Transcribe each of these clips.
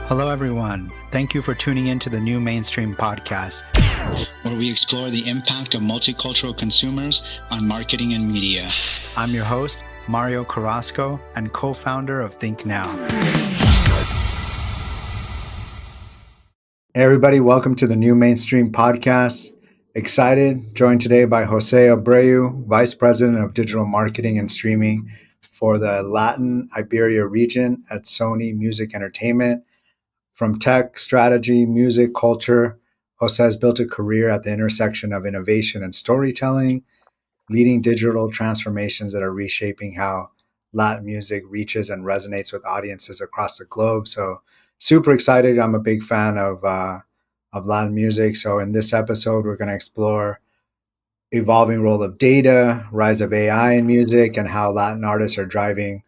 Hello, everyone. Thank you for tuning in to the New Mainstream Podcast, where we explore the impact of multicultural consumers on marketing and media. I'm your host, Mario Carrasco, and co-founder of Think Now. Hey, everybody. Welcome to the New Mainstream Podcast. Excited, joined today by Jose Abreu, Vice President of Digital Marketing and Streaming for the Latin Iberia Region at Sony Music Entertainment. From tech, strategy, music, culture, Jose has built a career at the intersection of innovation and storytelling, leading digital transformations that are reshaping how Latin music reaches and resonates with audiences across the globe. So, super excited. I'm a big fan of Latin music. So, in this episode, we're going to explore evolving role of data, rise of AI in music, and how Latin artists are driving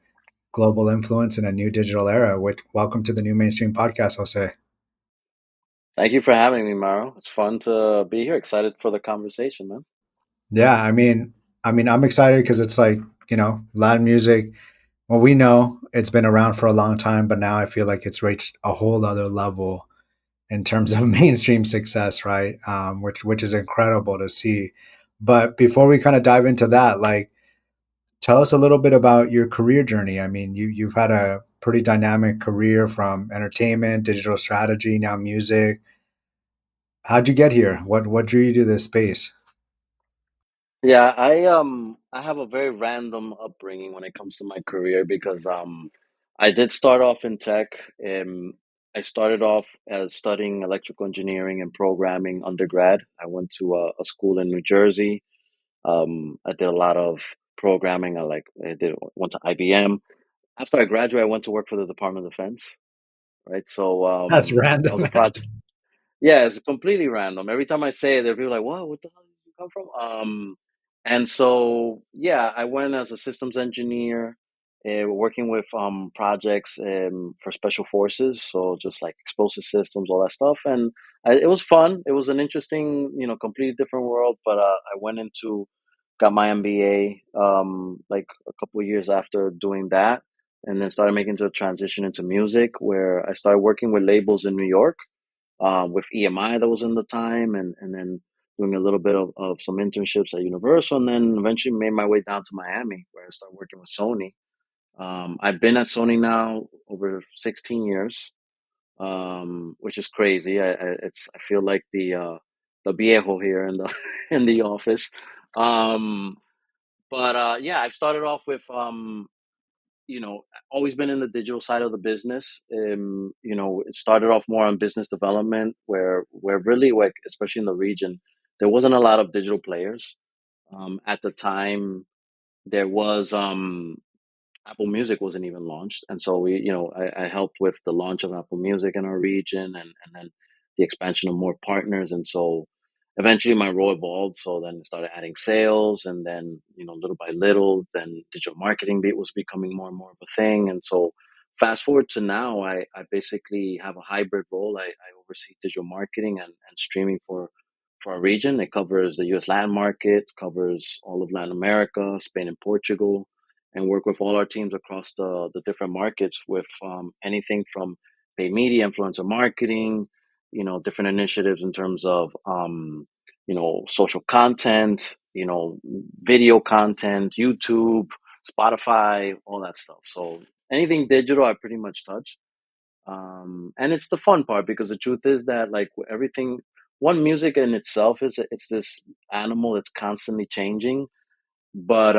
global influence in a new digital era. Welcome to the New Mainstream Podcast, Jose. Thank you for having me, Maro. It's fun to be here. Excited for the conversation, man. Yeah, I'm excited because it's like, Latin music. Well, we know it's been around for a long time, but now I feel like it's reached a whole other level in terms of mainstream success, right? Which is incredible to see. But before we kind of dive into that, like, tell us a little bit about your career journey. I mean, you've had a pretty dynamic career from entertainment, digital strategy, now music. How'd you get here? What drew you to this space? Yeah, I have a very random upbringing when it comes to my career because I did start off in tech. I started off as studying electrical engineering and programming undergrad. I went to a school in New Jersey. I did a lot of programming. Went to IBM. After I graduated, I went to work for the Department of Defense. Right, so That's that was a random. project. Yeah, it's completely random. Every time I say it, there are people like, "What? What the hell did you come from?" And so yeah, I went as a systems engineer, working with projects for special forces, so just like explosive systems, all that stuff, and it was fun. It was an interesting, completely different world. But I went into got my MBA like a couple of years after doing that, and then started making the transition into music, where I started working with labels in New York with EMI that was in the time, and then doing a little bit of some internships at Universal, and then eventually made my way down to Miami, where I started working with Sony. I've been at Sony now over 16 years, which is crazy. I feel like the viejo here in the in the office. Um, but yeah, I've started off with always been in the digital side of the business. It started off more on business development, where really, like, especially in the region, there wasn't a lot of digital players. At the time, there was Apple Music wasn't even launched, and so I helped with the launch of Apple Music in our region, and then the expansion of more partners, and so eventually my role evolved. So then I started adding sales, and then little by little, then digital marketing was becoming more and more of a thing, and so fast forward to now, I basically have a hybrid role. I oversee digital marketing and streaming for our region. It covers the U.S. Latin market, covers all of Latin America, Spain and Portugal, and work with all our teams across the different markets with anything from paid media, influencer marketing, different initiatives in terms of social content, video content, YouTube, Spotify, all that stuff. So anything digital, I pretty much touch. And it's the fun part, because the truth is that, like, everything, one, music in itself it's this animal that's constantly changing, but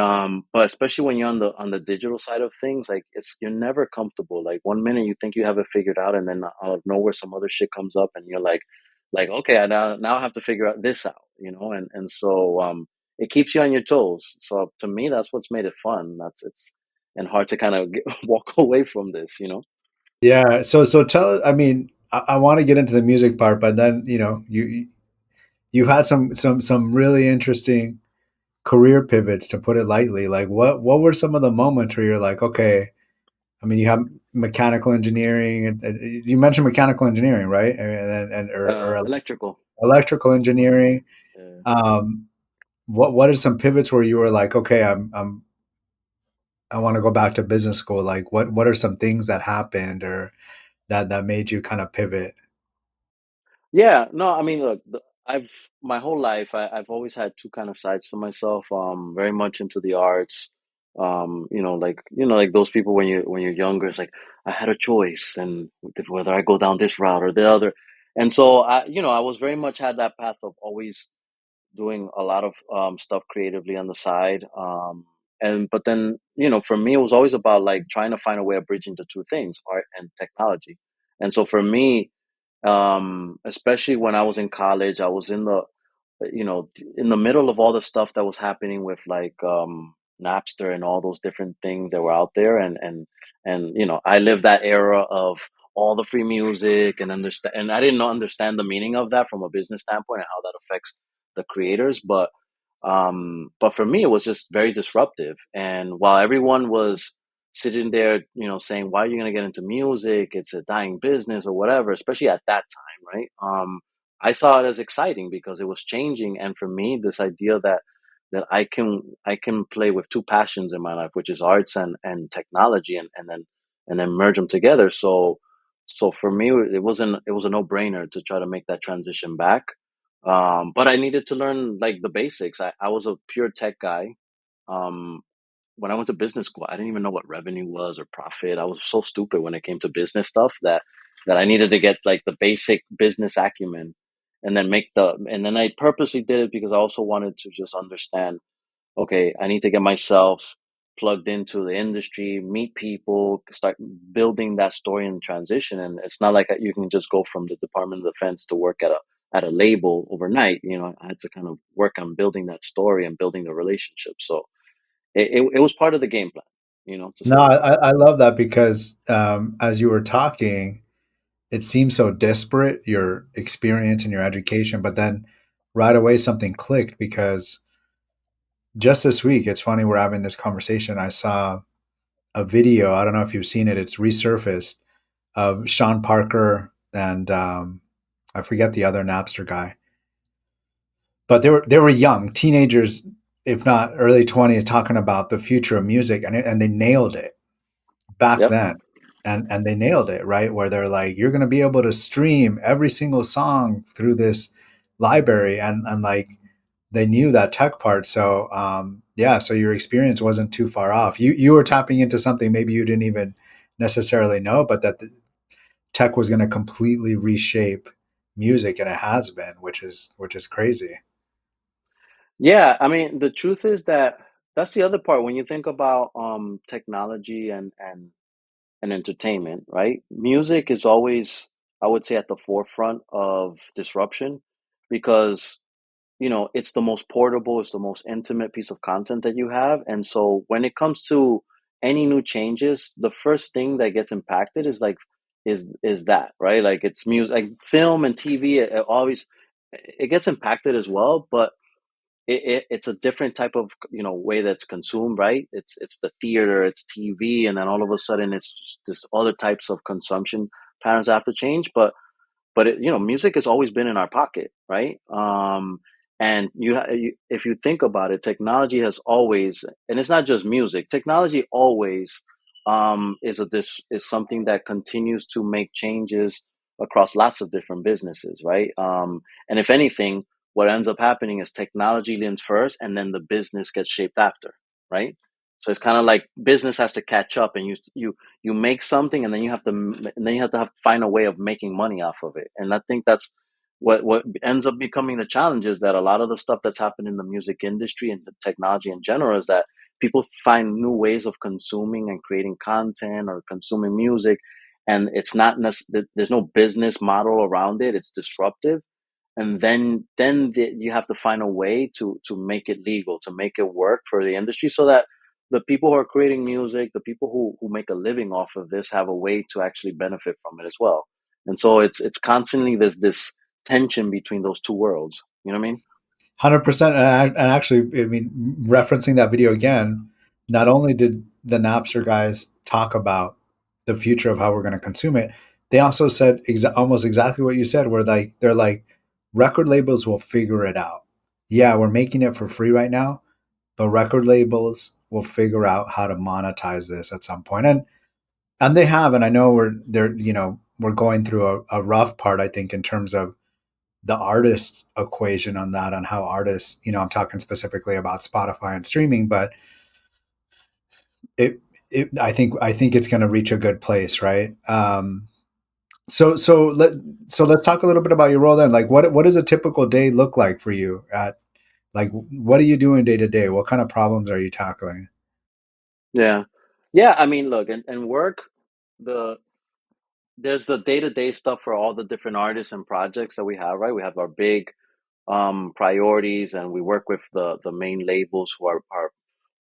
especially when you're on the digital side of things, like, you're never comfortable. Like, one minute you think you have it figured out, and then out of nowhere some other shit comes up, and you're like, okay, now I have to figure out this out, and so it keeps you on your toes. So to me, that's what's made it fun. That's it's and hard to kind of walk away from this. Yeah. So tell. I mean, I want to get into the music part, but then you've had some really interesting career pivots, to put it lightly. Like, what were some of the moments where you're like, okay? I mean, you have mechanical engineering, and you mentioned mechanical engineering, right? And or Electrical. electrical engineering. Yeah. Um, what are some pivots where you were like, okay, I want to go back to business school? Like, what are some things that happened, or that made you kind of pivot? Yeah, no, I mean, look, I've my whole life I've always had two kind of sides to myself. Very much into the arts. Like those people when you're younger, it's like I had a choice, and whether I go down this route or the other. And so I was very much had that path of always doing a lot of stuff creatively on the side. And but then for me, it was always about like trying to find a way of bridging the two things, art and technology. And so for me, especially when I was in college, I was in the middle of all the stuff that was happening with like Napster and all those different things that were out there, and I lived that era of all the free music and understand, and I didn't understand the meaning of that from a business standpoint and how that affects the creators, but for me it was just very disruptive. And while everyone was sitting there, saying, why are you going to get into music, it's a dying business or whatever, especially at that time, right? I saw it as exciting because it was changing, and for me, this idea that I can play with two passions in my life, which is arts and technology, and then merge them together. So for me, it was a no brainer to try to make that transition back. But I needed to learn like the basics. I was a pure tech guy. Um, when I went to business school, I didn't even know what revenue was or profit. I was so stupid when it came to business stuff that I needed to get like the basic business acumen, and then I purposely did it because I also wanted to just understand, okay, I need to get myself plugged into the industry, meet people, start building that story and transition. And it's not like you can just go from the Department of Defense to work at a label overnight. I had to kind of work on building that story and building the relationship. So it was part of the game plan, to No, say the least. I love that because as you were talking, it seems so disparate, your experience and your education, but then right away something clicked because just this week, it's funny we're having this conversation. I saw a video. I don't know if you've seen it. It's resurfaced of Sean Parker and I forget the other Napster guy, but they were young teenagers, if not early 20s, talking about the future of music, and they nailed it back Yep. then. And they nailed it, right? Where they're like, you're going to be able to stream every single song through this library, and like they knew that tech part. So yeah, so your experience wasn't too far off. You were tapping into something maybe you didn't even necessarily know, but that the tech was going to completely reshape music, and it has been, which is crazy. Yeah, I mean, the truth is that that's the other part when you think about technology and entertainment, right? Music is always, I would say, at the forefront of disruption because it's the most portable, it's the most intimate piece of content that you have. And so when it comes to any new changes, the first thing that gets impacted is like is that, right? Like it's music, like film and TV, it always it gets impacted as well, but it's a different type of way that's consumed, right? It's the theater, it's TV, and then all of a sudden it's just this other types of consumption patterns have to change. But music has always been in our pocket, right? And if you think about it, technology has always, and it's not just music. Technology always is something that continues to make changes across lots of different businesses, right? And if anything, what ends up happening is technology leans first, and then the business gets shaped after, right? So it's kind of like business has to catch up, and you make something, and then you have to find a way of making money off of it. And I think that's what ends up becoming the challenge, is that a lot of the stuff that's happened in the music industry and the technology in general is that people find new ways of consuming and creating content or consuming music, and it's not there's no business model around it. It's disruptive, and you have to find a way to make it legal, to make it work for the industry, so that the people who are creating music, the people who make a living off of this, have a way to actually benefit from it as well. And so it's constantly this tension between those two worlds. You know what I mean? 100%. And actually, I mean, referencing that video again, not only did the Napster guys talk about the future of how we're going to consume it, they also said almost exactly what you said, where like they're like, record labels will figure it out. Yeah, we're making it for free right now, but record labels will figure out how to monetize this at some point. And they have, and I know they're, we're going through a rough part, I think, in terms of the artist equation on that, on how artists, I'm talking specifically about Spotify and streaming, but it, I think it's going to reach a good place, right? So so let so let's talk a little bit about your role then. Like, what does a typical day look like for you at like what are you doing day to day? What kind of problems are you tackling? Yeah. Yeah, I mean, look, and work, the there's the day-to-day stuff for all the different artists and projects that we have, right? We have our big priorities, and we work with the main labels who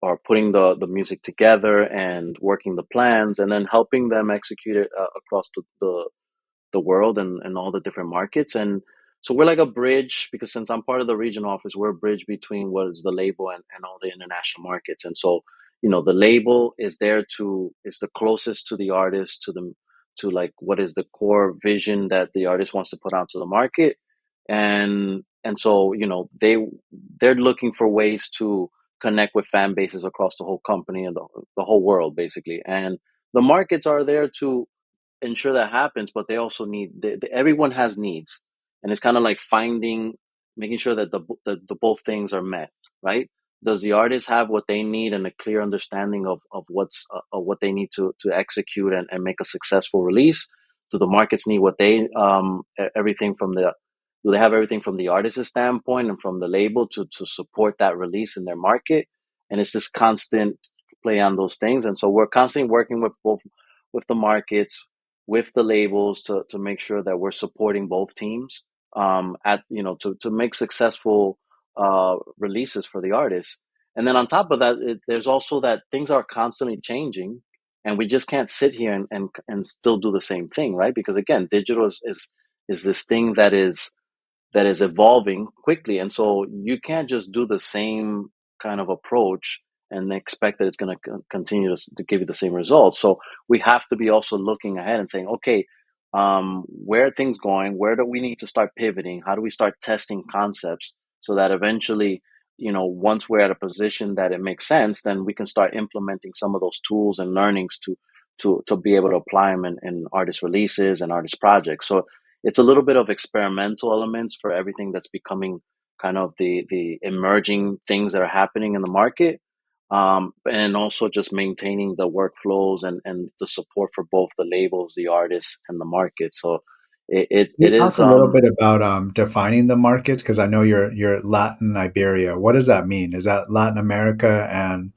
are putting the music together and working the plans, and then helping them execute it across the world and all the different markets. And so we're like a bridge, because since I'm part of the region office, we're a bridge between what is the label and all the international markets. And so, the label is there to is the closest to the artist, to like what is the core vision that the artist wants to put out to the market. And so, they're looking for ways to connect with fan bases across the whole company and the whole world, basically. And the markets are there to ensure that happens, but they also need everyone has needs, and it's kind of like making sure that the both things are met, right? Does the artist have what they need and a clear understanding of what they need to execute and make a successful release? Do the markets need what they everything from the do they have everything from the artist's standpoint and from the label to support that release in their market? And it's this constant play on those things. And so we're constantly working with both, with the markets, with the labels, to make sure that we're supporting both teams, at to make successful releases for the artists. And then on top of that, there's also that things are constantly changing, and we just can't sit here and still do the same thing, right? Because again, digital is this thing that is evolving quickly. And so you can't just do the same kind of approach and expect that it's going to continue to give you the same results. So we have to be also looking ahead and saying, okay, where are things going? Where do we need to start pivoting? How do we start testing concepts so that eventually, once we're at a position that it makes sense, then we can start implementing some of those tools and learnings to be able to apply them in artist releases and artist projects. So it's a little bit of experimental elements for everything that's becoming kind of the emerging things that are happening in the market, and also just maintaining the workflows and the support for both the labels, the artists, and the market. So it it, Can you it talk is a little bit about defining the markets? Because I know you're Latin Iberia. What does that mean? Is that Latin America? And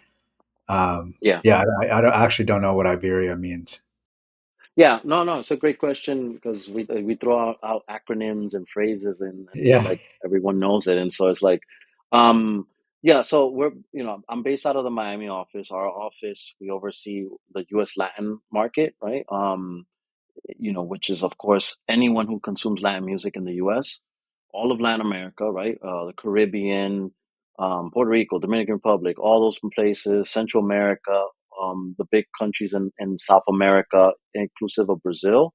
yeah. yeah, actually don't know what Iberia means. Yeah, no, no, it's a great question, because we throw out acronyms and phrases, and feel Yeah, like everyone knows it, and so it's like, um, yeah. So I'm based out of the Miami office. Our office, we oversee the U.S. Latin market, right? Which is of course anyone who consumes Latin music in the U.S., all of Latin America, right? The Caribbean, Puerto Rico, Dominican Republic, all those places, Central America, the big countries in South America, inclusive of Brazil,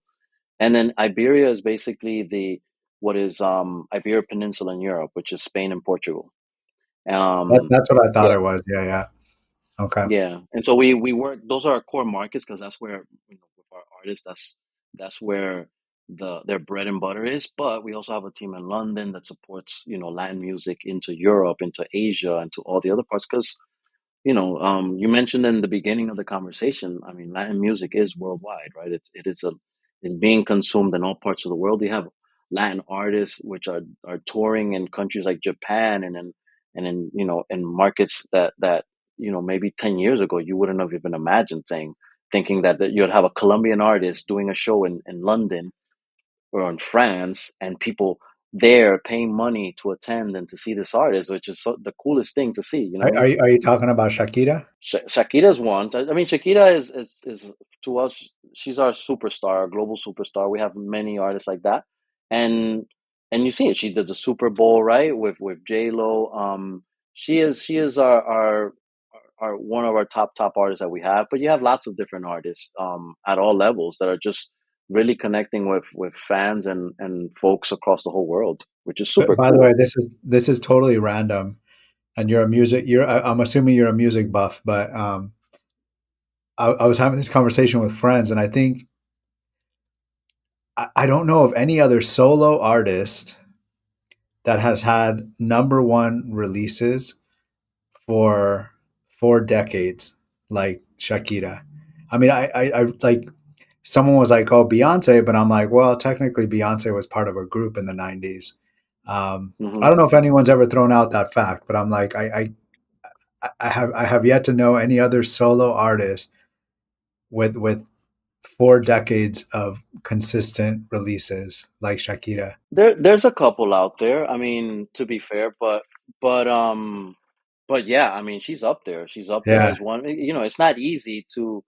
and then Iberia is basically the what is Iberia Peninsula in Europe, which is Spain and Portugal. Um, that's what I thought yeah, it was. Yeah, yeah. Okay. yeah, and so we work. Those are our core markets, because that's where, with our artists, that's where their bread and butter is. But we also have a team in London that supports Latin music into Europe, into Asia, and to all the other parts. Because you mentioned in the beginning of the conversation, I mean, Latin music is worldwide, right? It's being consumed in all parts of the world. You have Latin artists which are touring in countries like Japan, and in markets that maybe 10 years ago you wouldn't have even imagined thinking that you'd have a Colombian artist doing a show in London or in France, and people there paying money to attend and to see this artist, which is the coolest thing to see. Are you talking about Shakira? Shakira's one. I mean, Shakira is to us. She's our superstar, our global superstar. We have many artists like that, and and you see it. She did the Super Bowl, right, with J Lo. She is our one of our top artists that we have. But you have lots of different artists at all levels that are just really connecting with fans and folks across the whole world, which is super But by the way, cool. this is totally random, and I'm assuming you're a music buff, but I was having this conversation with friends, and I think I don't know of any other solo artist that has had number one releases for 4 decades like Shakira. I mean, I like someone was like, "Oh, Beyonce," but I'm like, well, technically, Beyonce was part of a group in the '90s. I Hmm. don't know if anyone's ever thrown out that fact, but I'm like, I have yet to know any other solo artist with 4 decades of consistent releases like Shakira. There's a couple out there. I mean, to be fair, but um, but yeah, I mean, she's up there. She's up there Yeah, as one. You know, it's not easy to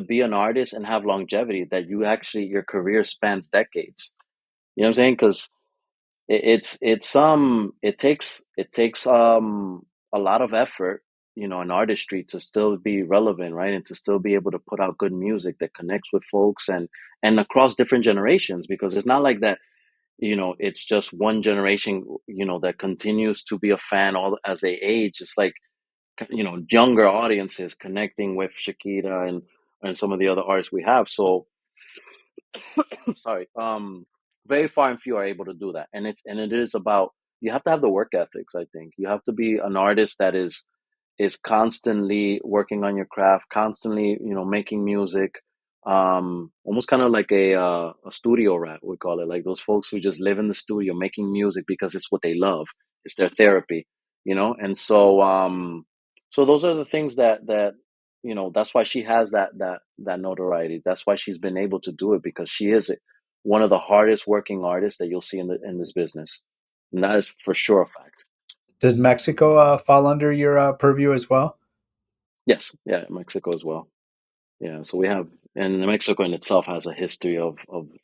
be an artist and have longevity that you actually your career spans decades. You know what I'm saying? Because it takes a lot of effort, you know, and artistry to still be relevant, right? And to still be able to put out good music that connects with folks and across different generations. Because it's not like that, you know, it's just one generation, you know, that continues to be a fan all as they age. It's like, you know, younger audiences connecting with Shakira and some of the other artists we have. So sorry, very far and few are able to do that, and it is about, you have to have the work ethics. I think you have to be an artist that is constantly working on your craft, constantly, you know, making music, almost kind of like a studio rat, we call it, like those folks who just live in the studio making music because it's what they love, it's their therapy, you know. And so those are the things that, you know, that's why she has that notoriety. That's why she's been able to do it, because she is one of the hardest working artists that you'll see in this business, and that is for sure a fact. does Mexico fall under your purview as well? Yes, yeah, Mexico as well. Yeah, so we have, and Mexico in itself has a history of,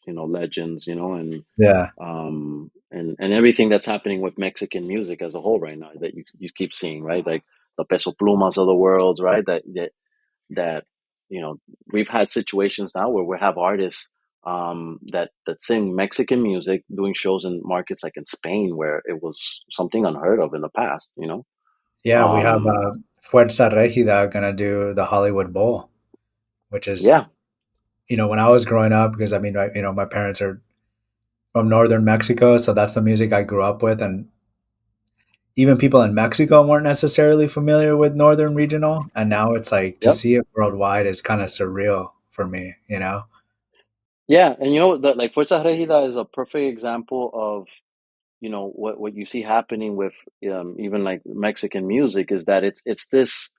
you know, legends, you know, Yeah, and everything that's happening with Mexican music as a whole right now that you keep seeing, right? Like the Peso Plumas of the world, right? That you know, we've had situations now where we have artists that sing Mexican music doing shows in markets like in Spain, where it was something unheard of in the past, you know. yeah, we have um Fuerza Regida gonna do the Hollywood Bowl, which is, yeah. when I was growing up, because I mean, my parents are from northern Mexico, so that's the music I grew up with, and even people in Mexico weren't necessarily familiar with northern regional, and now it's like to Yep. see it worldwide is kind of surreal for me, you know? Yeah, and you know that, like, Fuerza Regida is a perfect example of, you know, what you see happening with even like Mexican music, is that it's this,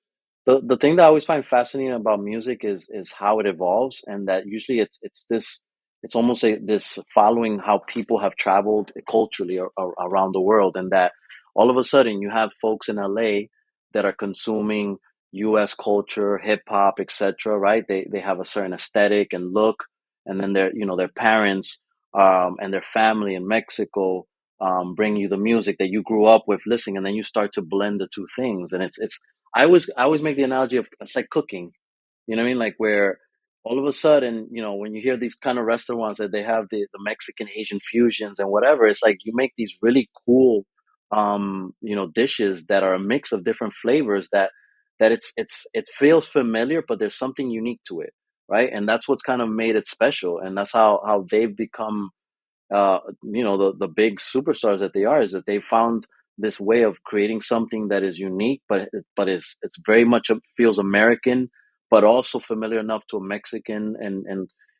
the thing that I always find fascinating about music is how it evolves, and that usually it's this, it's almost a this following how people have traveled culturally around the world, and that all of a sudden you have folks in LA that are consuming US culture, hip hop, etc., right? They have a certain aesthetic and look, and then their, you know, their parents and their family in Mexico bring you the music that you grew up with listening, and then you start to blend the two things, and it's I always make the analogy of, it's like cooking. You know what I mean? Like, where all of a sudden, you know, when you hear these kind of restaurants that they have the Mexican Asian fusions and whatever, it's like you make these really cool you know, dishes that are a mix of different flavors that it feels familiar, but there's something unique to it, right? And that's what's kind of made it special, and that's how they've become you know, the big superstars that they are, is that they found this way of creating something that is unique, but it's very much feels American, but also familiar enough to a Mexican and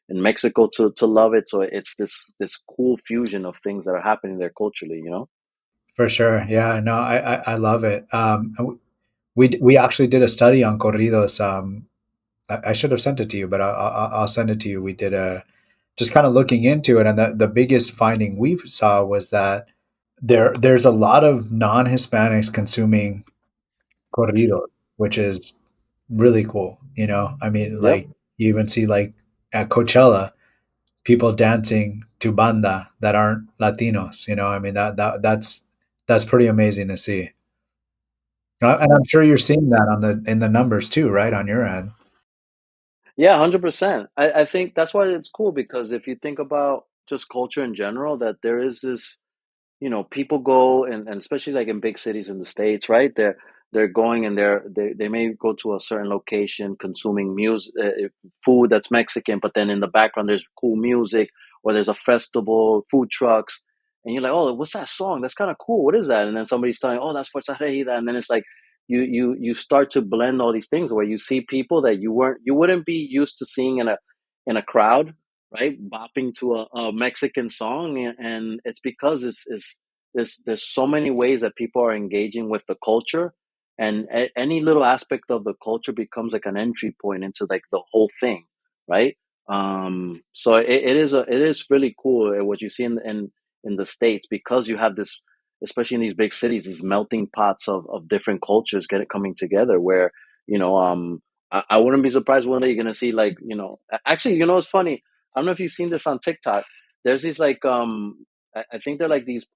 in Mexico to love it. So it's this cool fusion of things that are happening there culturally, you know. For sure. Yeah, no, I love it. We actually did a study on corridos. I should have sent it to you, but I'll send it to you. We did a just kind of looking into it, and the biggest finding we saw was that there's a lot of non-Hispanics consuming corridos, which is really cool. I mean, Yep. like you even see like at Coachella, people dancing to banda that aren't Latinos. I mean that's pretty amazing to see. And I'm sure you're seeing that in the numbers too, right, on your end. Yeah, 100%. I think that's why it's cool, because if you think about just culture in general, that there is this, you know, people go and especially like in big cities in the States, right? They're going and they may go to a certain location consuming music, food that's Mexican, but then in the background there's cool music, or there's a festival, food trucks, and you're like, oh, what's that song? That's kind of cool. What is that? And then somebody's telling, oh, that's Fuerza Regida, and then it's like you start to blend all these things where you see people that you wouldn't be used to seeing in a crowd, right, bopping to a Mexican song, and it's because it's there's so many ways that people are engaging with the culture, and any little aspect of the culture becomes like an entry point into like the whole thing, right? So it is really cool what you see in the states, because you have this, especially in these big cities, these melting pots of different cultures coming together, where you know I wouldn't be surprised one day you're gonna see, like, actually, it's funny. I don't know if you've seen this on TikTok. There's these like I think they're like these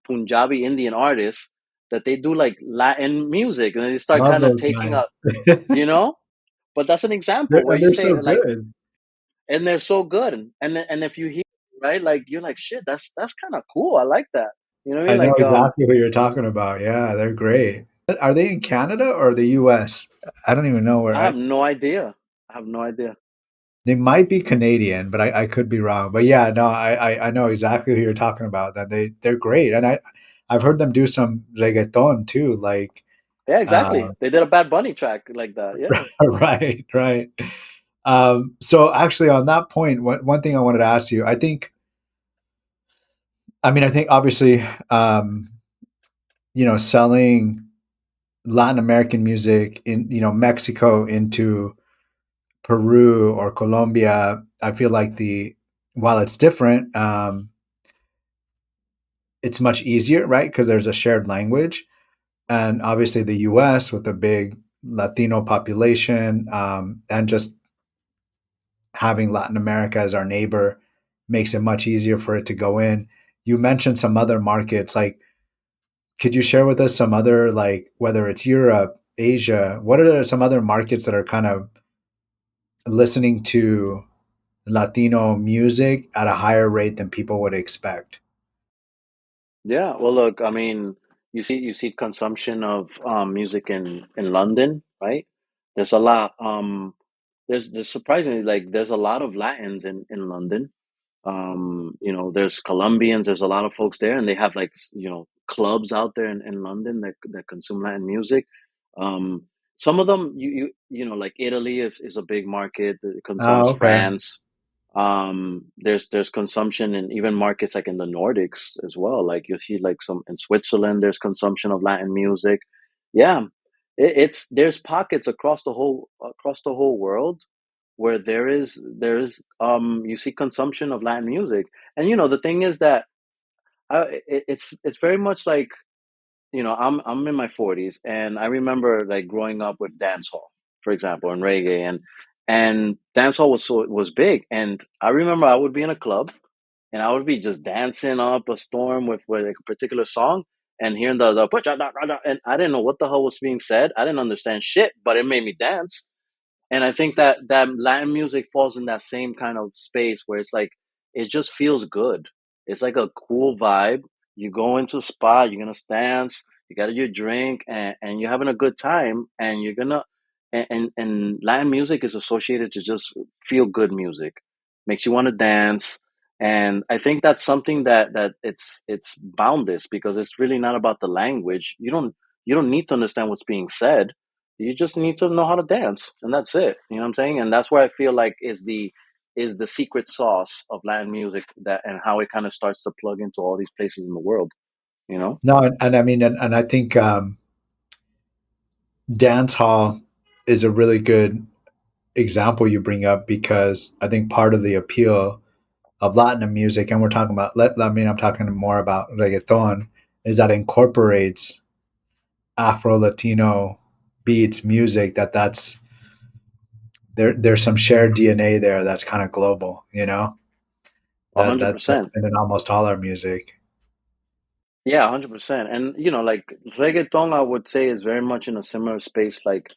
Punjabi Indian artists that they do like Latin music, and they start Love kind of those taking guys. up, you know. But that's an example where you They're say so like, good. and they're so good, and if you hear, right, like you're like, shit, that's kind of cool. I like that. You know what I I mean? know Like, exactly who you're talking about. Yeah, they're great. Are they in Canada or the US? I don't even know where I have no idea. I have no idea. they might be Canadian, but I could be wrong. But yeah, no, I know exactly who you're talking about. That they're great, and I've heard them do some reggaeton too. Like, Yeah, uh, exactly. They did a Bad Bunny track like that. Yeah. right, right. So actually, on that point, one thing I wanted to ask you, I think obviously, selling Latin American music in Mexico into Peru or Colombia, I feel like the while it's different, it's much easier, right? Because there's a shared language, and obviously the U.S. with a big Latino population, and just having Latin America as our neighbor makes it much easier for it to go in. You mentioned some other markets, like could you share with us some other, like whether it's Europe, Asia, what are some other markets that are kind of listening to Latino music at a higher rate than people would expect? Yeah. Well, look, I mean, you see consumption of music in London, right? There's a lot. There's surprisingly, like, there's a lot of Latins in London. There's Colombians. There's a lot of folks there, and they have like clubs out there in London that consume Latin music. Um, some of them, like Italy is a big market that consumes. Oh, okay. France. There's consumption in even markets like in the Nordics as well. Like you see, like some in Switzerland, there's consumption of Latin music. Yeah, it's there's pockets across the whole world where you see consumption of Latin music. And the thing is that it's very much like, I'm in my 40s, and I remember like growing up with dancehall, for example, and reggae, and dancehall was big. And I remember I would be in a club, and I would be just dancing up a storm with a particular song, and hearing the and I didn't know what the hell was being said. I didn't understand shit, but it made me dance. And I think that Latin music falls in that same kind of space where it's like it just feels good. It's like a cool vibe. You go into a spot, you're gonna dance, you got your drink, and you're having a good time, and you're gonna and Latin music is associated to just feel good music, makes you want to dance. And I think that's something that it's boundless, because it's really not about the language. You don't need to understand what's being said. You just need to know how to dance, and that's it. You know what I'm saying? And that's where I feel like is the secret sauce of Latin music, that and how it kind of starts to plug into all these places in the world. You know? No, and I mean, and I think dance hall is a really good example you bring up, because I think part of the appeal of Latin music, and we're talking about, I'm talking more about reggaeton, is that it incorporates Afro Latino beats, music, that's there's some shared DNA there that's kind of global, A that hundred that's percent. been in almost all our music. Yeah, 100%. And like reggaeton, I would say is very much in a similar space, like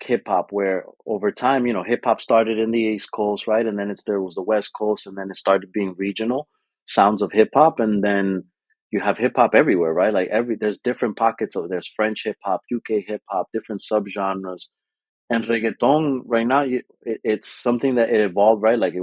hip hop, where over time, hip hop started in the East Coast, right? And then there was the West Coast, and then it started being regional sounds of hip hop, and then you have hip hop everywhere, right? Like there's different pockets of there's French hip hop, UK hip hop, different subgenres, and reggaeton right now, it's something that it evolved, right? Like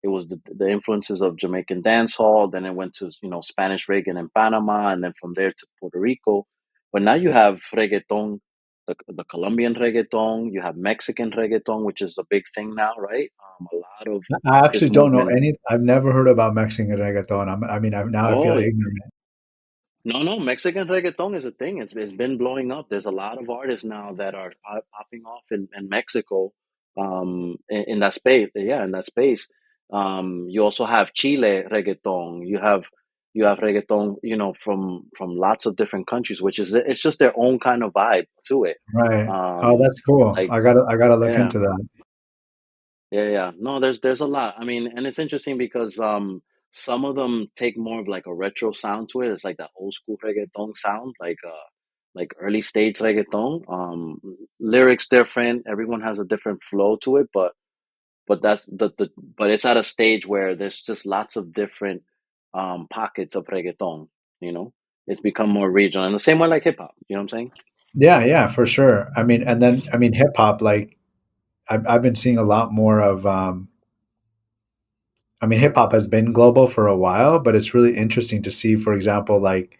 it was the influences of Jamaican dancehall. Then it went to Spanish reggae in Panama, and then from there to Puerto Rico. But now you have reggaeton, the Colombian reggaeton. You have Mexican reggaeton, which is a big thing now, right? A lot of I actually this don't know movement. any. I've never heard about Mexican reggaeton. Now I feel Oh, ignorant. no, no, Mexican reggaeton is a thing. It's been blowing up. There's a lot of artists now that are popping off in Mexico, in that space. Yeah, in that space. You also have Chile reggaeton. You have reggaeton, from lots of different countries, which is it's just their own kind of vibe to it. Right. Oh, Um, that's cool. like I gotta look yeah. into that. Yeah, yeah. No, there's a lot. I mean, and it's interesting because some of them take more of like a retro sound to it. It's like that old school reggaeton sound, like early stage reggaeton. Lyrics different. Everyone has a different flow to it, but that's but it's at a stage where there's just lots of different pockets of reggaeton, you know. It's become more regional in the same way like hip hop, you know what I'm saying? Yeah, yeah, for sure. And then hip hop. Like I've been seeing a lot more of. Hip hop has been global for a while, but it's really interesting to see, for example, like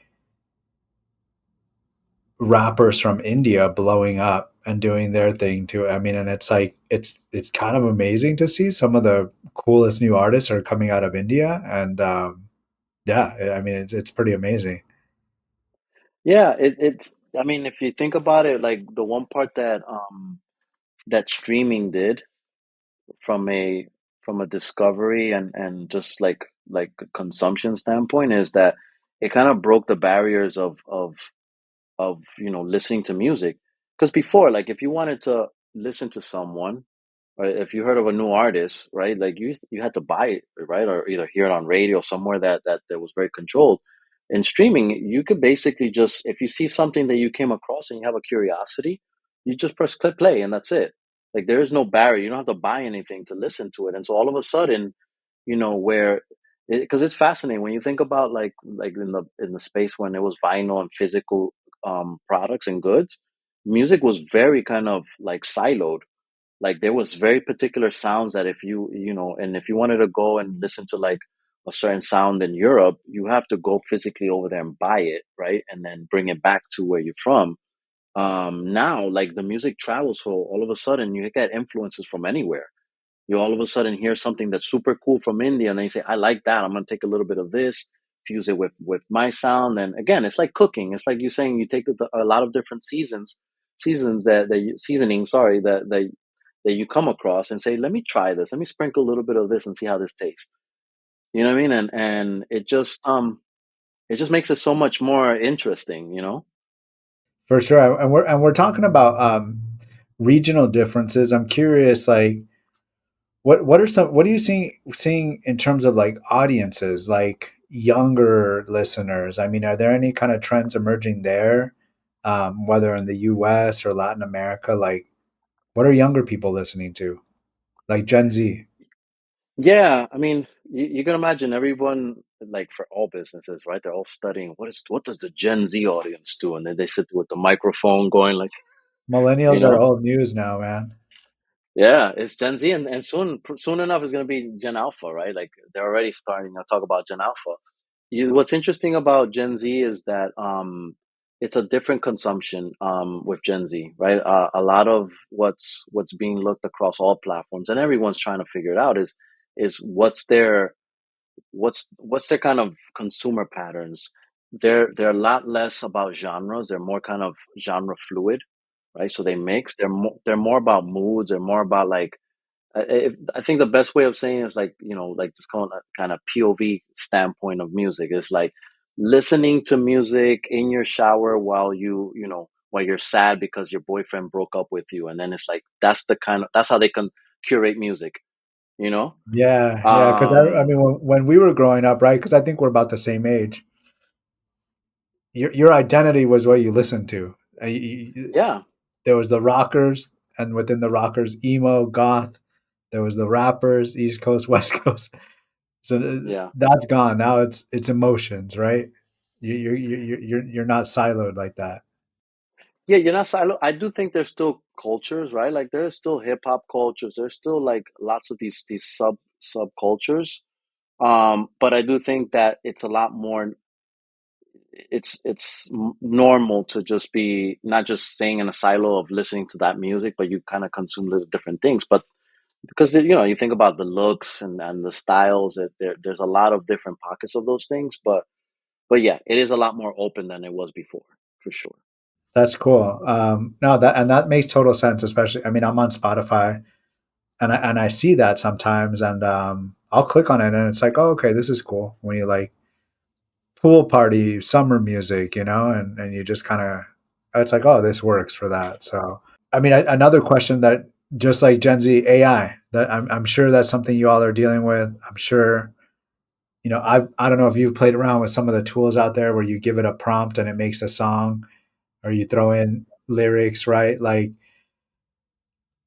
rappers from India blowing up and doing their thing too. And it's like it's kind of amazing to see some of the coolest new artists are coming out of India, and yeah, it's pretty amazing. Yeah, it's I mean, if you think about it, like the one part that streaming did from a discovery and just like a consumption standpoint is that it kind of broke the barriers of listening to music, because before, like, if you wanted to listen to someone, right, if you heard of a new artist, right, like you had to buy it, right, or either hear it on radio somewhere that was very controlled. In streaming, you could basically just, if you see something that you came across and you have a curiosity, you just press click play and that's it. Like, there is no barrier. You don't have to buy anything to listen to it. And so all of a sudden, where, because it's fascinating when you think about, like in the space when it was vinyl and physical products and goods, music was very kind of like siloed. Like, there was very particular sounds that if and if you wanted to go and listen to like a certain sound in Europe, you have to go physically over there and buy it, right? And then bring it back to where you're from. Now, like, the music travels, so all of a sudden you get influences from anywhere. You all of a sudden hear something that's super cool from India, and then you say, I like that. I'm going to take a little bit of this, fuse it with my sound. And again, it's like cooking. It's like you saying you take a lot of different seasons seasoning, sorry, that you come across and say, let me try this. Let me sprinkle a little bit of this and see how this tastes. You know what I mean? And it just makes it so much more interesting, you know? For sure. And we're talking about regional differences. I'm curious, like what are you seeing in terms of like audiences, like younger listeners? Are there any kind of trends emerging there, whether in the US or Latin America? Like, what are younger people listening to, like Gen Z? Yeah, I mean, you can imagine everyone, like, for all businesses, right? They're all studying what does the Gen Z audience do, and then they sit with the microphone going like, you Millennials are know, old news now, man. yeah, it's Gen Z, and soon enough it's going to be Gen Alpha, right? Like, they're already starting to talk about Gen Alpha. What's interesting about Gen Z is that it's a different consumption with Gen Z, right? A lot of what's being looked across all platforms, and everyone's trying to figure it out is what's their kind of consumer patterns. They're a lot less about genres. They're more kind of genre fluid, right? So they mix. They're more about moods. They're more about, like, I think the best way of saying it is, like, like this kind of POV standpoint of music is like listening to music in your shower while you're sad because your boyfriend broke up with you, and then it's like that's how they can curate music, you know. Yeah, yeah. Because Um, when we were growing up, right? Because I think we're about the same age. Your identity was what you listened to. yeah, There was the rockers, and within the rockers, emo, goth. There was the rappers, East Coast, West Coast. So yeah. that's gone. Now it's emotions, right? You're not siloed like that. Yeah, you're not silo. I do think there's still cultures, right? Like, there's still hip hop cultures. There's still like lots of these subcultures. But I do think that it's a lot more. It's normal to just be not just staying in a silo of listening to that music, but you kind of consume little different things. But because you think about the looks and the styles, that there's a lot of different pockets of those things. But yeah, it is a lot more open than it was before, for sure. That's cool. No, that makes total sense. Especially, I mean, I'm on Spotify, and I see that sometimes, and I'll click on it, and it's like, oh, okay, this is cool. When you like pool party summer music, and you just kind of, it's like, oh, this works for that. So, I mean, another question that just like Gen Z AI, that I'm sure that's something you all are dealing with. I'm sure, I don't know if you've played around with some of the tools out there where you give it a prompt and it makes a song, or you throw in lyrics, right? Like,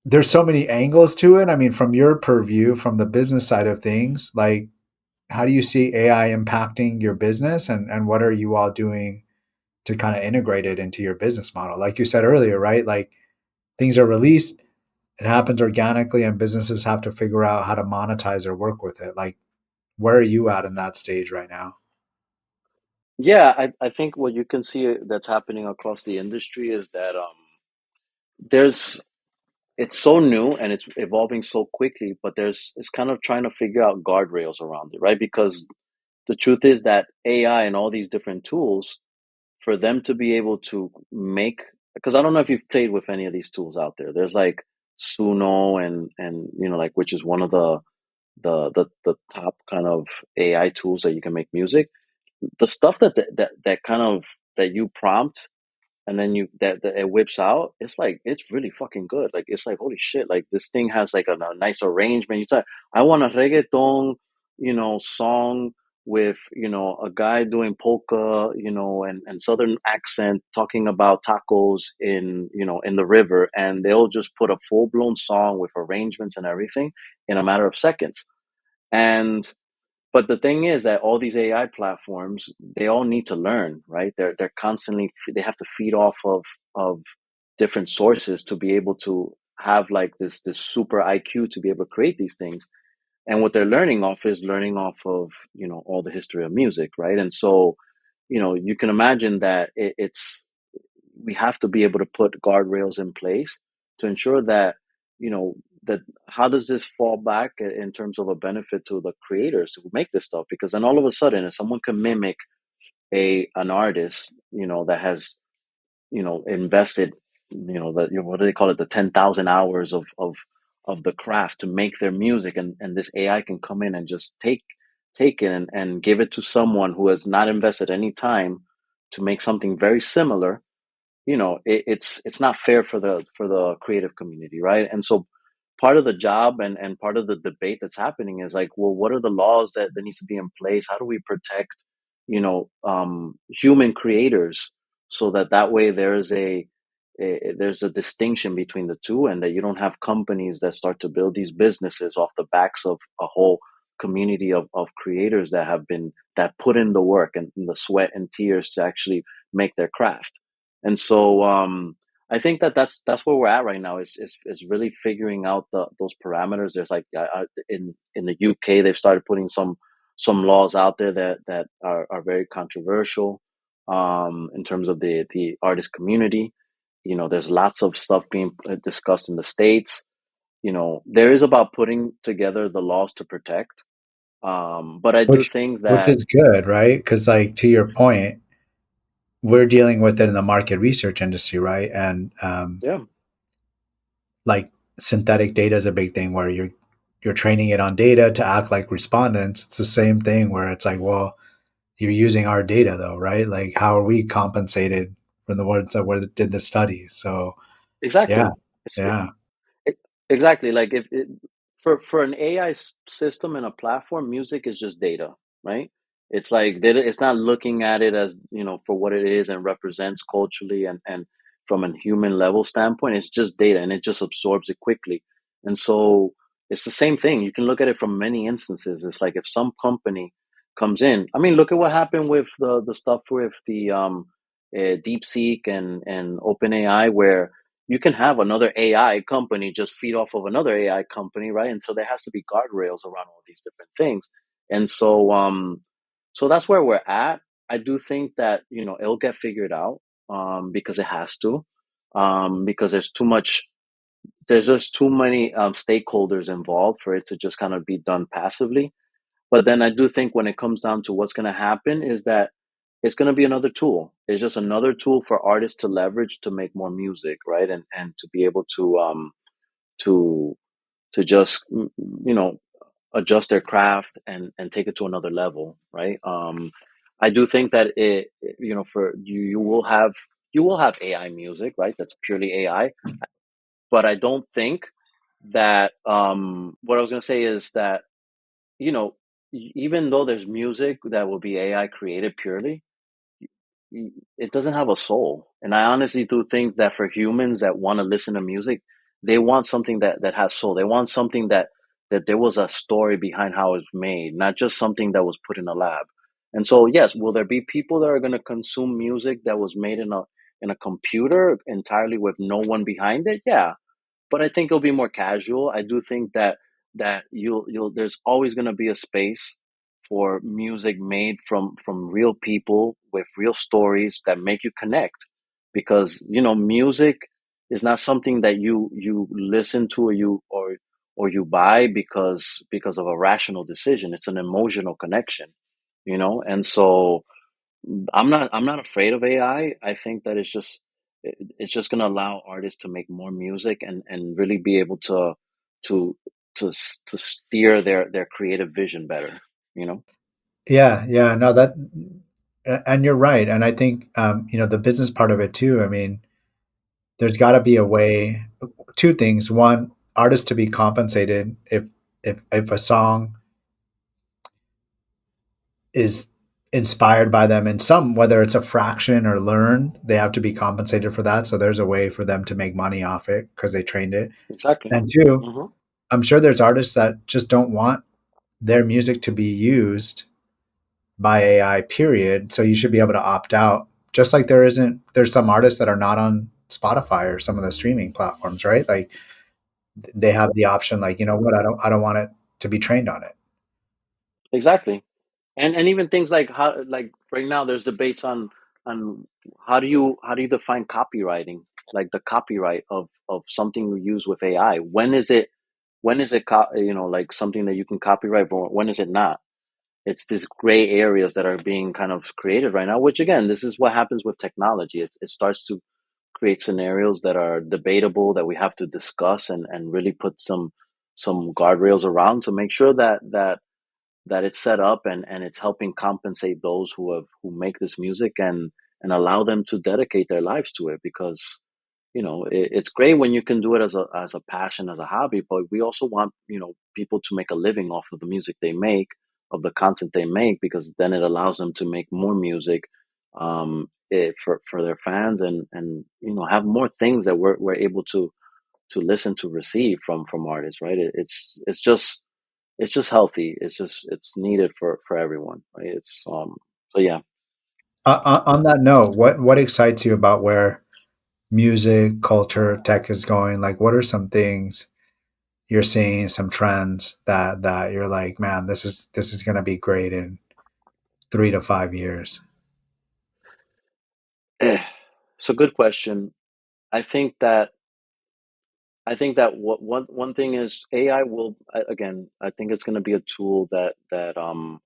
there's so many angles to it. I mean, from your purview, from the business side of things, like, how do you see AI impacting your business, and what are you all doing to kind of integrate it into your business model? Like you said earlier, right? Like, things are released, it happens organically, and businesses have to figure out how to monetize or work with it. Like, where are you at in that stage right now? Yeah, I think what you can see that's happening across the industry is that there's it's so new and it's evolving so quickly, but there's it's kind of trying to figure out guardrails around it, right? Because the truth is that AI and all these different tools, for them to be able to make, because I don't know if you've played with any of these tools out there. There's like Suno and like, which is one of the top kind of AI tools that you can make music. The stuff that kind of that you prompt and then that it whips out, it's like it's really fucking good. Like it's like holy shit, like this thing has like a nice arrangement. You say I want a reggaeton, song with a guy doing polka, and southern accent talking about tacos in the river, and they'll just put a full blown song with arrangements and everything in a matter of seconds. And but the thing is that all these AI platforms, they all need to learn, right? They're constantly, they have to feed off of different sources to be able to have like this super IQ to be able to create these things. And what they're learning off is learning off of all the history of music, right? And so you can imagine that it's we have to be able to put guardrails in place to ensure that you know that how does this fall back in terms of a benefit to the creators who make this stuff, because then all of a sudden if someone can mimic a an artist that has invested what do they call it, the 10,000 hours of the craft to make their music, and this AI can come in and just take it and give it to someone who has not invested any time to make something very similar. It's not fair for the creative community, right? And so part of the job and part of the debate that's happening is like, well, what are the laws that needs to be in place? How do we protect human creators so that way there's a distinction between the two, and that you don't have companies that start to build these businesses off the backs of a whole community of creators that put in the work and the sweat and tears to actually make their craft. And so I think that's where we're at right now, is really figuring out those parameters. There's like in the UK they've started putting some laws out there that are very controversial in terms of the artist community. There's lots of stuff being discussed in the States. There is about putting together the laws to protect. But I do which think which that is good, right? Because, like, to your point, we're dealing with it in the market research industry, right? And yeah, like, synthetic data is a big thing where you're training it on data to act like respondents. It's the same thing where it's like, well, you're using our data though, right? Like, how are we compensated for the ones that did the study? So yeah, exactly. yeah, E- Exactly. Like if it, for an AI system and a platform, music is just data, right? It's like it's not looking at it as for what it is and represents culturally and from a human level standpoint. It's just data, and it just absorbs it quickly. And so it's the same thing. You can look at it from many instances. It's like if some company comes in. I mean, look at what happened with the stuff with the DeepSeek and OpenAI, where you can have another AI company just feed off of another AI company, right? And so there has to be guardrails around all these different things. And so that's where we're at. I do think that, it'll get figured out, because it has to, because there's just too many stakeholders involved for it to just kind of be done passively. But then I do think when it comes down to what's going to happen is that it's going to be another tool. It's just another tool for artists to leverage to make more music, right? And to be able to to just adjust their craft and take it to another level, right? I do think that for you will have AI music, right? That's purely AI, but I don't think that what I was going to say is that you know even though there's music that will be AI created purely, it doesn't have a soul. And I honestly do think that for humans that want to listen to music, they want something that has soul. They want something that there was a story behind how it was made, not just something that was put in a lab. And so, yes, will there be people that are going to consume music that was made in a computer entirely with no one behind it? Yeah, but I think it'll be more casual. I do think that you'll there's always going to be a space for music made from real people with real stories that make you connect, because music is not something that you listen to or you buy because of a rational decision. It's an emotional connection, and so I'm not afraid of AI. I think that it's just going to allow artists to make more music and really be able to to steer their creative vision better, you know? Yeah, yeah, no, and you're right. And I think, the business part of it too. I mean, there's got to be a way. Two things: one, artists to be compensated if a song is inspired by them in some, whether it's a fraction or learn, they have to be compensated for that. So there's a way for them to make money off it because they trained it. Exactly. And two, Hmm. I'm sure there's artists that just don't want their music to be used by AI, period. So you should be able to opt out. Just like there's some artists that are not on Spotify or some of the streaming platforms, right? Like they have the option, like, you know what, I don't want it to be trained on it. Exactly. And even things like how, like right now there's debates on how do you define copywriting, like the copyright of something you use with AI. When is it like something that you can copyright, but when is it not? It's these gray areas that are being kind of created right now, which again, this is what happens with technology. It starts to create scenarios that are debatable, that we have to discuss and really put some guardrails around to make sure that it's set up and it's helping compensate those who make this music and allow them to dedicate their lives to it, because it's great when you can do it as a passion, as a hobby, but we also want people to make a living off of the music they make, of the content they make, because then it allows them to make more music, for their fans, and have more things that we're able to listen to, receive from artists, right? It's just healthy. It's needed for everyone, right? It's so yeah. On that note, what excites you about where music, culture, tech is going? Like, what are some things you're seeing, some trends that you're like, man, this is going to be great in 3 to 5 years? It's a good question. I think that what one thing is AI will, again, I think it's going to be a tool that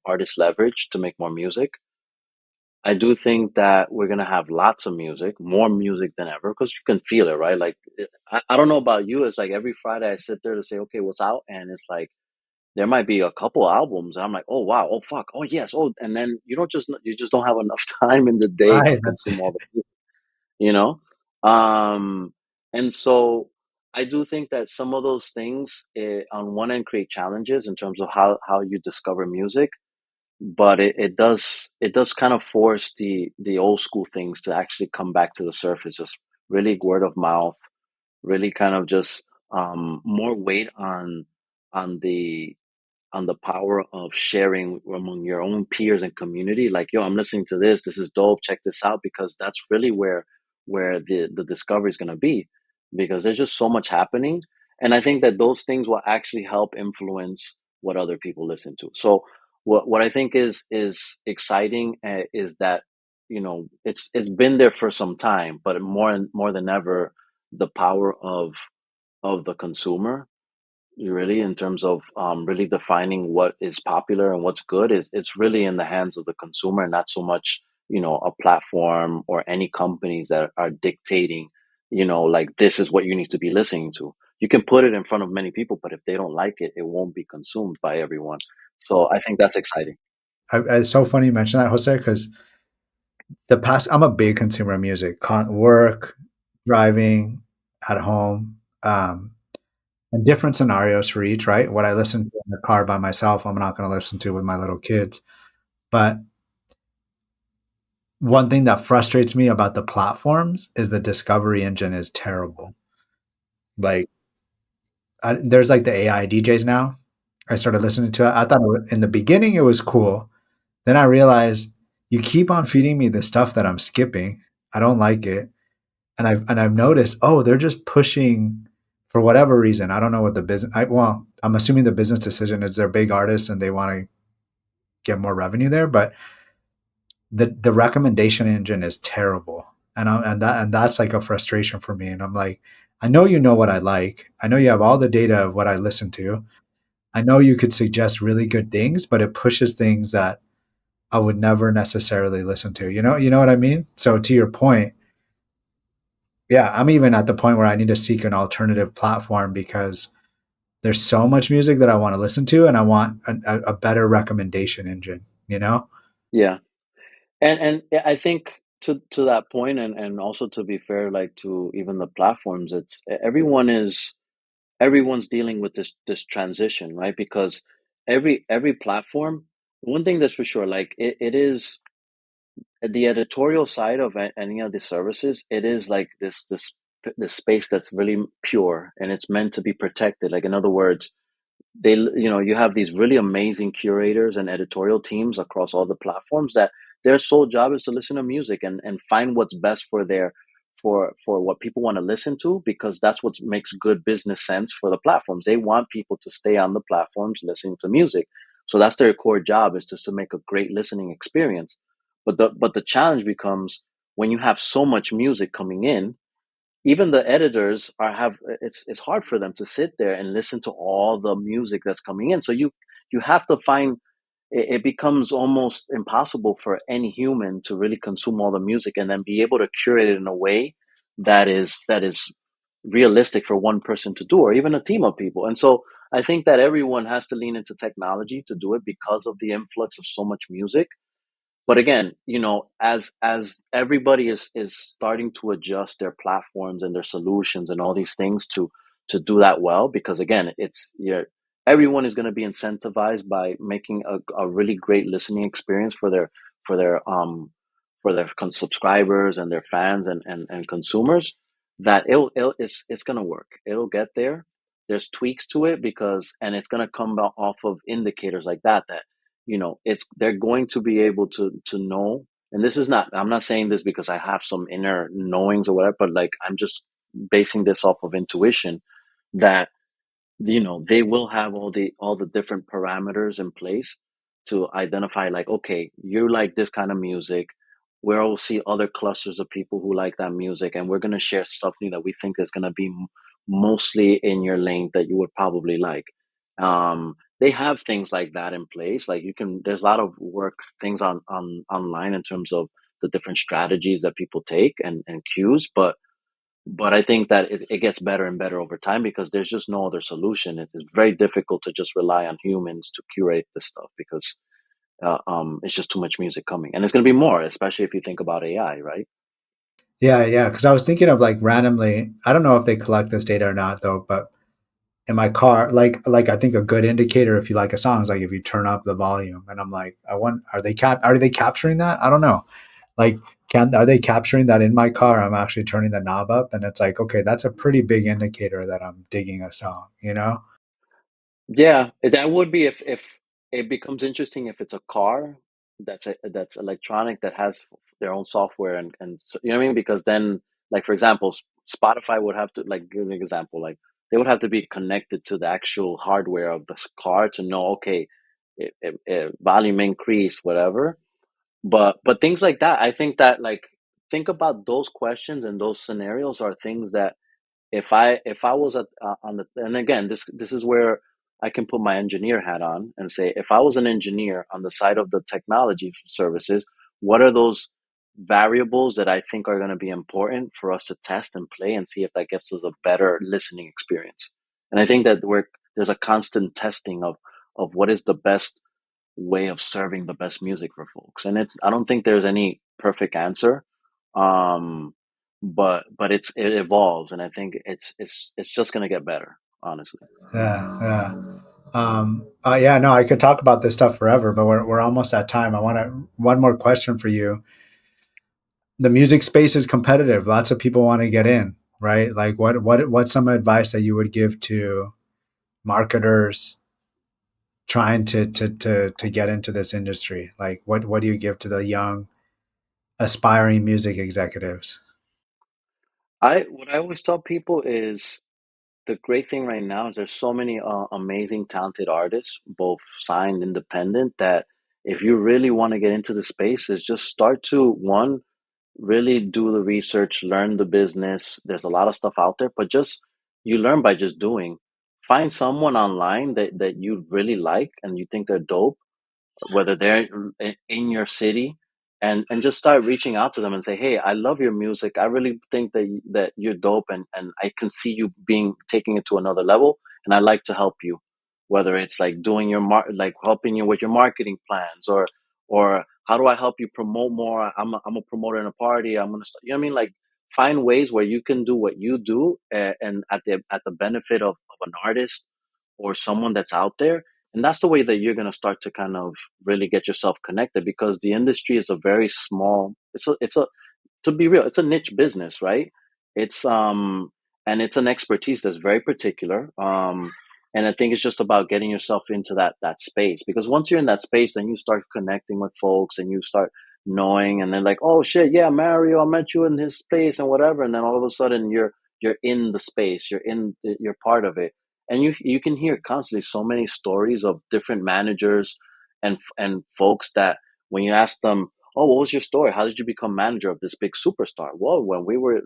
artists leverage to make more music. I do think that we're going to have lots of music, more music than ever, because you can feel it, right? Like I don't know about you, it's like every Friday I sit there to say, okay, what's out, and it's like there might be a couple albums, and I'm like, oh wow, oh fuck, oh yes, oh, and then you just don't have enough time in the day to Right. consume all the music, you know. Um, and so I do think that some of those things, on one end, create challenges in terms of how you discover music, but it does kind of force the old school things to actually come back to the surface, just really word of mouth, really kind of just more weight on the on the power of sharing among your own peers and community. Like, yo, I'm listening to this is dope, check this out, because that's really where the discovery is going to be. because there's just so much happening. And I think that those things will actually help influence what other people listen to. So what I think is exciting, is that, it's been there for some time, but more than ever, the power of the consumer, really, in terms of really defining what is popular and what's good, is it's really in the hands of the consumer, and not so much, a platform or any companies that are dictating, like, this is what you need to be listening to. You can put it in front of many people, but if they don't like it, it won't be consumed by everyone. So I think that's exciting. It's so funny you mentioned that, Jose, because I'm a big consumer of music, work, driving, at home, and different scenarios for each, right? What I listen to in the car by myself, I'm not going to listen to with my little kids. But one thing that frustrates me about the platforms is the discovery engine is terrible. Like, there's like the AI DJs now. I started listening to it. I thought in the beginning it was cool. Then I realized you keep on feeding me the stuff that I'm skipping. I don't like it. And I've noticed, oh, they're just pushing for whatever reason. I don't know what the business. Well, I'm assuming the business decision is they're big artists and they want to get more revenue there. But the recommendation engine is terrible, and that's like a frustration for me. And I'm like, I know you know what I like. I know you have all the data of what I listen to. I know you could suggest really good things, but it pushes things that I would never necessarily listen to. You know what I mean? So to your point, yeah, I'm even at the point where I need to seek an alternative platform because there's so much music that I want to listen to, and I want a better recommendation engine. You know? Yeah. And yeah, I think to that point, and also, to be fair, like, to even the platforms, it's everyone's dealing with this transition, right? Because every platform, one thing that's for sure, like, it is the editorial side of any of the services. It is like this space that's really pure, and it's meant to be protected. Like, in other words, you have these really amazing curators and editorial teams across all the platforms, that their sole job is to listen to music, and find what's best for what people want to listen to, because that's what makes good business sense for the platforms. They want people to stay on the platforms listening to music. So that's their core job, is just to make a great listening experience. But the challenge becomes, when you have so much music coming in, even the editors it's hard for them to sit there and listen to all the music that's coming in. So you have to find, it becomes almost impossible for any human to really consume all the music and then be able to curate it in a way that is realistic for one person to do, or even a team of people. And so I think that everyone has to lean into technology to do it, because of the influx of so much music. But again, as everybody is starting to adjust their platforms and their solutions and all these things to do that well, because again, everyone is going to be incentivized by making a really great listening experience for their um subscribers and their fans and consumers, that it's going to work. It'll get there. There's tweaks to it, and it's going to come off of indicators like that it's they're going to be able to know. And this is not, I'm not saying this because I have some inner knowings or whatever, but like, I'm just basing this off of intuition, that they will have all the different parameters in place to identify, like, okay, you like this kind of music, we'll see other clusters of people who like that music, and we're going to share something that we think is going to be mostly in your lane, that you would probably like. They have things like that in place. Like, there's a lot of work things online in terms of the different strategies that people take, and cues. But I think that it gets better and better over time, because there's just no other solution. It is very difficult to just rely on humans to curate this stuff, because it's just too much music coming, and it's going to be more, especially if you think about AI, right? Yeah, yeah. Because I was thinking of like randomly. I don't know if they collect this data or not, though. But in my car, like I think a good indicator if you like a song is like if you turn up the volume. And I'm like, I want are they capturing that? I don't know. Like, can are they capturing that in my car? I'm actually turning the knob up, and it's like, okay, that's a pretty big indicator that I'm digging a song. You know? Yeah, that would be, if it becomes interesting, if it's a car that's electronic, that has their own software, and you know what I mean? Because then, like, for example, Spotify would have to, like, give an example, like they would have to be connected to the actual hardware of the car to know, okay, volume increase, whatever. But things like that, I think that, like, think about those questions, and those scenarios are things that, if I was at, on the, and again, this is where I can put my engineer hat on and say, if I was an engineer on the side of the technology services, what are those variables that I think are going to be important for us to test and play and see if that gives us a better listening experience. And I think that there's a constant testing of what is the best way of serving the best music for folks. And I don't think there's any perfect answer. Um, but it evolves, and I think it's just going to get better, honestly. Yeah, yeah. Yeah, no, I could talk about this stuff forever, but we're almost at time. I want to one more question for you. The music space is competitive. Lots of people want to get in, right? Like, what's some advice that you would give to marketers trying to get into this industry? Like, what do you give to the young aspiring music executives? What I always tell people is, the great thing right now is there's so many amazing, talented artists, both signed, independent, that if you really want to get into the space, is just start to, one, really do the research, learn the business. There's a lot of stuff out there, but just, you learn by just doing. Find someone online that you really like and you think they're dope, whether they're in your city, and just start reaching out to them and say, hey, I love your music, I really think that you're dope, and I can see you being taking it to another level, and I'd like to help you, whether it's like doing like helping you with your marketing plans, or how do I help you promote more. I'm a promoter in a party, I'm gonna start, you know what I mean, like, find ways where you can do what you do, and at the benefit of an artist or someone that's out there. And that's the way that you're going to start to kind of really get yourself connected, because the industry is a very small, it's a to be real, it's a niche business, right? It's and it's an expertise that's very particular. And I think it's just about getting yourself into that space, because once you're in that space, then you start connecting with folks, and you start knowing, and then, like, oh shit, yeah, Mario, I met you in his space and whatever, and then all of a sudden you're in the space, you're part of it. And you can hear constantly so many stories of different managers and folks that, when you ask them, oh, what was your story? How did you become manager of this big superstar? Well, when we were,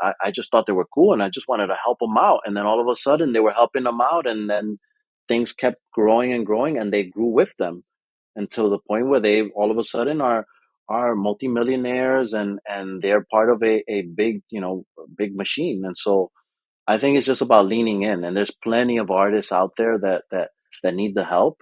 I just thought they were cool, and I just wanted to help them out. And then all of a sudden they were helping them out. And then things kept growing and growing, and they grew with them until the point where they all of a sudden are multimillionaires, and they're part of a big, big machine. And so I think it's just about leaning in, and there's plenty of artists out there that need the help.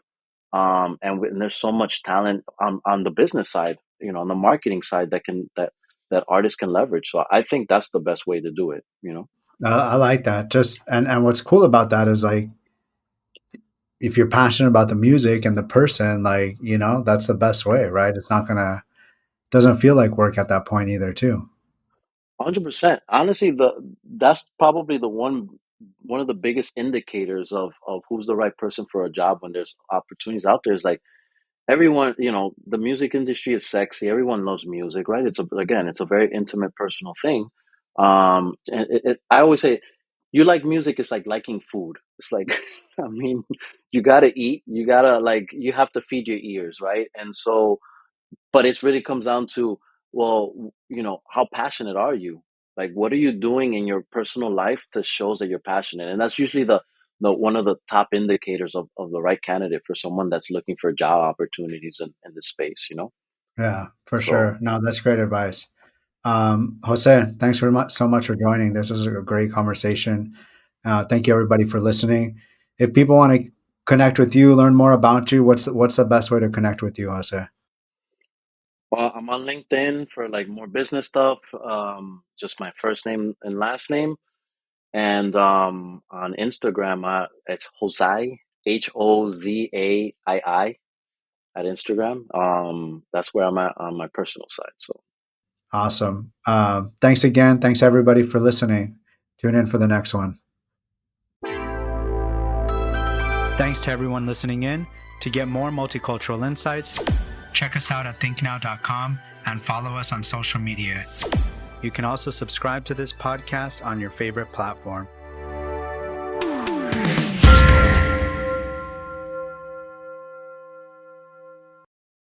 And there's so much talent on the business side, on the marketing side, that artists can leverage. So I think that's the best way to do it. I like that. Just and what's cool about that is, like, if you're passionate about the music and the person, like, that's the best way, right? It's not gonna doesn't feel like work at that point either, too. 100%. Honestly, that's probably the one of the biggest indicators of who's the right person for a job when there's opportunities out there. Is like, everyone, the music industry is sexy. Everyone loves music, right? It's a very intimate, personal thing. And I always say, you like music, it's like liking food. It's like, I mean, you gotta eat, you have to feed your ears, right? And so, but it's really comes down to, well, how passionate are you? Like, what are you doing in your personal life that shows that you're passionate? And that's usually the one of the top indicators of the right candidate for someone that's looking for job opportunities in this space. Yeah, for So sure. No, that's great advice. Jose, thanks very much so much for joining. This was a great conversation. Thank you everybody for listening. If people want to connect with you, learn more about you, what's the best way to connect with you, Jose? well, I'm on LinkedIn for like more business stuff. Just my first name and last name. And on Instagram, it's Jose, Hozaii at Instagram. That's where I'm at on my personal side. So Awesome. Thanks again. Thanks everybody for listening. Tune in for the next one. Thanks to everyone listening in. To get more multicultural insights, check us out at thinknow.com and follow us on social media. You can also subscribe to this podcast on your favorite platform.